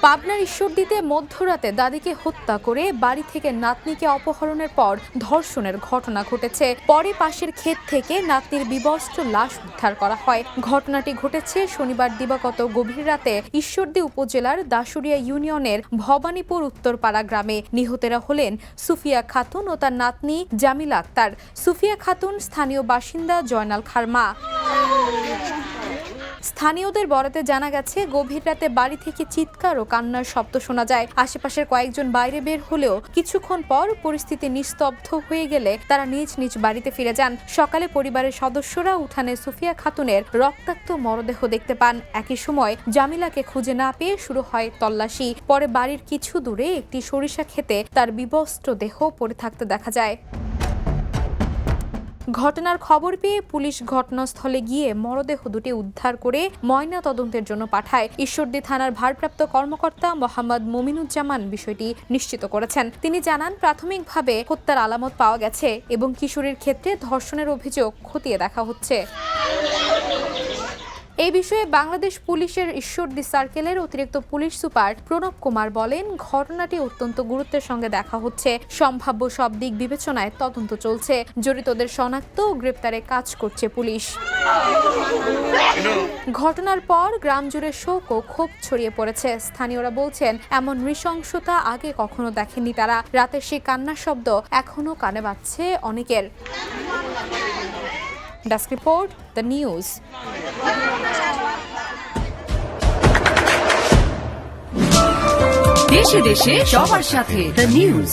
পাবনার ঈশ্বরদীতে মধ্যরাতে দাদিকে হত্যা করে বাড়ি থেকে নাতনিকে অপহরণের পর ধর্ষণের ঘটনা ঘটেছে। পরে পাশের ক্ষেত থেকে নাতনির বিবস্ত্র লাশ উদ্ধার করা হয়। ঘটনাটি ঘটেছে শনিবার দিবাগত গভীর রাতে ঈশ্বরদী উপজেলার দাসুরিয়া ইউনিয়নের ভবানীপুর উত্তরপাড়া গ্রামে। নিহতেরা হলেন সুফিয়া খাতুন ও তার নাতনি জামিলা আক্তার। সুফিয়া খাতুন স্থানীয় বাসিন্দা জয়নাল খার মা। স্থানীয়দের বরাতে জানা গেছে, গভীর রাতে বাড়ি থেকে চিৎকার ও কান্নার শব্দ শোনা যায়। আশেপাশের কয়েকজন বাইরে বের হলেও কিছুক্ষণ পর পরিস্থিতি নিস্তব্ধ হয়ে গেলে তারা নিজ নিজ বাড়িতে ফিরে যান। সকালে পরিবারের সদস্যরা উঠানে সুফিয়া খাতুনের রক্তাক্ত মরদেহ দেখতে পান। একই সময় জামিলাকে খুঁজে না পেয়ে শুরু হয় তল্লাশি। পরে বাড়ির কিছু দূরে একটি সরিষা ক্ষেতে তার বিবস্ত্র দেহ পড়ে থাকতে দেখা যায়। ঘটনার খবর পেয়ে পুলিশ ঘটনাস্থলে গিয়ে মরদেহ দুটি উদ্ধার করে ময়না তদন্তের জন্য পাঠায়। ঈশ্বরদী থানার ভারপ্রাপ্ত কর্মকর্তা মোহাম্মদ মুমিনুজ্জামান বিষয়টি নিশ্চিত করেছেন। তিনি জানান, প্রাথমিকভাবে হত্যার আলামত পাওয়া গেছে এবং কিশোরীর ক্ষেত্রে ধর্ষণের অভিযোগ খতিয়ে দেখা হচ্ছে। এই বিষয়ে বাংলাদেশ পুলিশের ঈশ্বরদী সার্কেলের অতিরিক্ত পুলিশ সুপার প্রণব কুমার বলেন, ঘটনাটি অত্যন্ত গুরুত্বের সঙ্গে দেখা হচ্ছে। সম্ভাব্য সব দিক বিবেচনায় তদন্ত চলছে। জড়িতদের শনাক্ত ও গ্রেপ্তারে কাজ করছে পুলিশ। ঘটনার পর গ্রাম জুড়ে শোক ও ক্ষোভ ছড়িয়ে পড়েছে। স্থানীয়রা বলছেন, এমন নৃশংসতা আগে কখনো দেখেনি তারা। রাতের সেই কান্নার শব্দ এখনো কানে বাজছে অনেকের। Desk report, the news. দেশে দেশে সবার সাথে দ্য নিউজ।